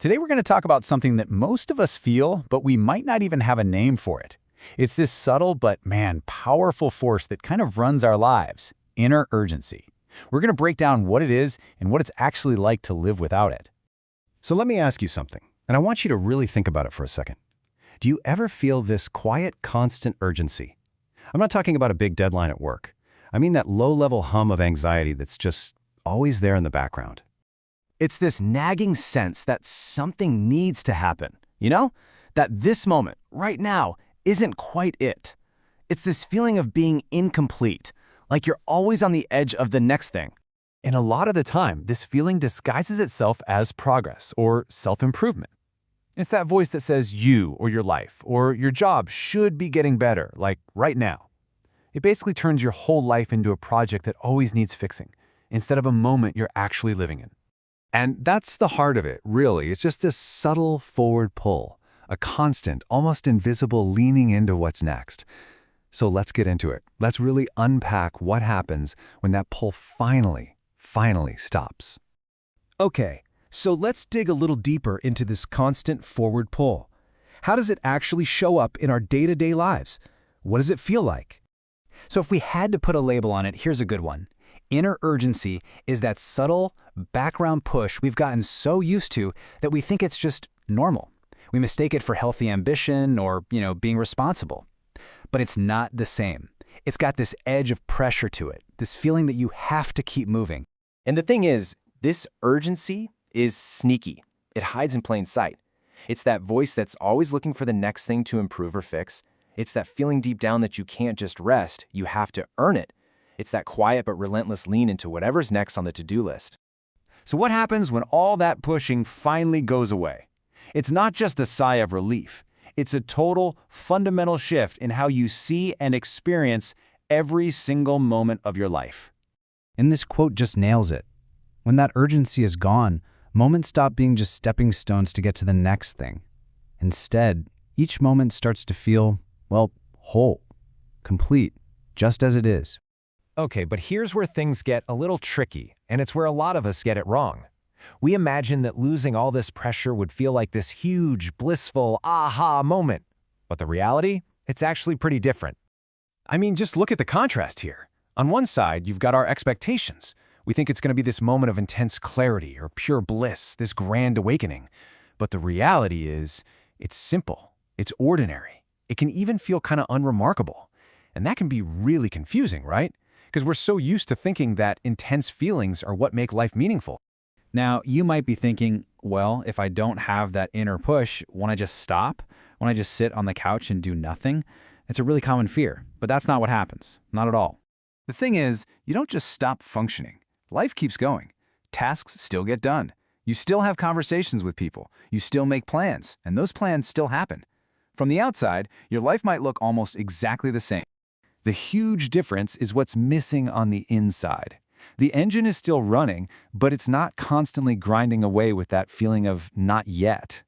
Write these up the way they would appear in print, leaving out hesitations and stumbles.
Today we're going to talk about something that most of us feel, but we might not even have a name for it. It's this subtle but, man, powerful force that kind of runs our lives, inner urgency. We're going to break down what it is and what it's actually like to live without it. So let me ask you something, and I want you to really think about it for a second. Do you ever feel this quiet, constant urgency? I'm not talking about a big deadline at work. I mean that low-level hum of anxiety that's just always there in the background. It's this nagging sense that something needs to happen, you know? That this moment, right now, isn't quite it. It's this feeling of being incomplete, like you're always on the edge of the next thing. And a lot of the time, this feeling disguises itself as progress or self-improvement. It's that voice that says you or your life or your job should be getting better, like right now. It basically turns your whole life into a project that always needs fixing, instead of a moment you're actually living in. And that's the heart of it, really. It's just this subtle forward pull, a constant, almost invisible leaning into what's next. So let's get into it. Let's really unpack what happens when that pull finally stops. Okay, so let's dig a little deeper into this constant forward pull. How does it actually show up in our day-to-day lives? What does it feel like? So if we had to put a label on it, here's a good one. Inner urgency is that subtle background push we've gotten so used to that we think it's just normal. We mistake it for healthy ambition or, being responsible. But it's not the same. It's got this edge of pressure to it, this feeling that you have to keep moving. And the thing is, this urgency is sneaky. It hides in plain sight. It's that voice that's always looking for the next thing to improve or fix. It's that feeling deep down that you can't just rest, you have to earn it. It's that quiet but relentless lean into whatever's next on the to-do list. So what happens when all that pushing finally goes away? It's not just a sigh of relief. It's a total, fundamental shift in how you see and experience every single moment of your life. And this quote just nails it. When that urgency is gone, moments stop being just stepping stones to get to the next thing. Instead, each moment starts to feel, whole, complete, just as it is. Okay, but here's where things get a little tricky, and it's where a lot of us get it wrong. We imagine that losing all this pressure would feel like this huge, blissful, aha moment. But the reality? It's actually pretty different. I mean, just look at the contrast here. On one side, you've got our expectations. We think it's going to be this moment of intense clarity or pure bliss, this grand awakening. But the reality is, it's simple. It's ordinary. It can even feel kind of unremarkable. And that can be really confusing, right? Because we're so used to thinking that intense feelings are what make life meaningful. Now, you might be thinking, well, if I don't have that inner push, won't I just stop? Won't I just sit on the couch and do nothing? It's a really common fear, but that's not what happens. Not at all. The thing is, you don't just stop functioning. Life keeps going. Tasks still get done. You still have conversations with people. You still make plans, and those plans still happen. From the outside, your life might look almost exactly the same. The huge difference is what's missing on the inside. The engine is still running, but it's not constantly grinding away with that feeling of not yet.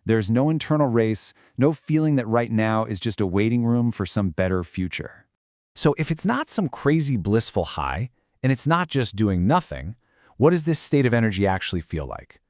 There's no internal race, no feeling that right now is just a waiting room for some better future. So if it's not some crazy blissful high, and it's not just doing nothing, what does this state of energy actually feel like?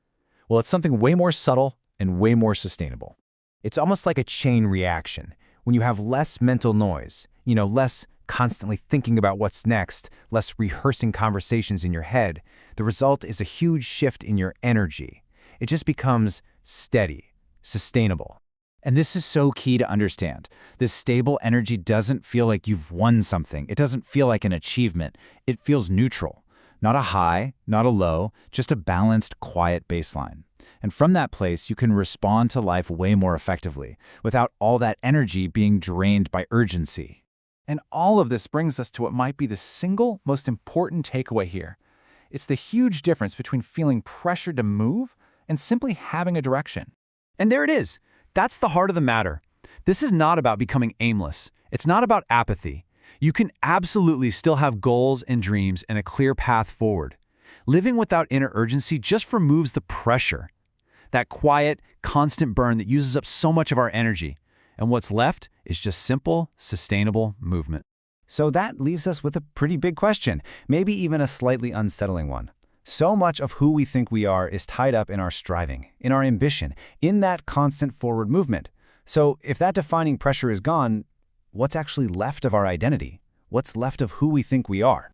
Well, it's something way more subtle and way more sustainable. It's almost like a chain reaction. When you have less mental noise, less constantly thinking about what's next, less rehearsing conversations in your head, the result is a huge shift in your energy. It just becomes steady, sustainable. And this is so key to understand. This stable energy doesn't feel like you've won something. It doesn't feel like an achievement. It feels neutral. Not a high, not a low, just a balanced, quiet baseline. And from that place, you can respond to life way more effectively, without all that energy being drained by urgency. And all of this brings us to what might be the single most important takeaway here. It's the huge difference between feeling pressured to move and simply having a direction. And there it is. That's the heart of the matter. This is not about becoming aimless. It's not about apathy. You can absolutely still have goals and dreams and a clear path forward. Living without inner urgency just removes the pressure. That quiet, constant burn that uses up so much of our energy. And what's left is just simple, sustainable movement. So that leaves us with a pretty big question, maybe even a slightly unsettling one. So much of who we think we are is tied up in our striving, in our ambition, in that constant forward movement. So if that defining pressure is gone, what's actually left of our identity? What's left of who we think we are?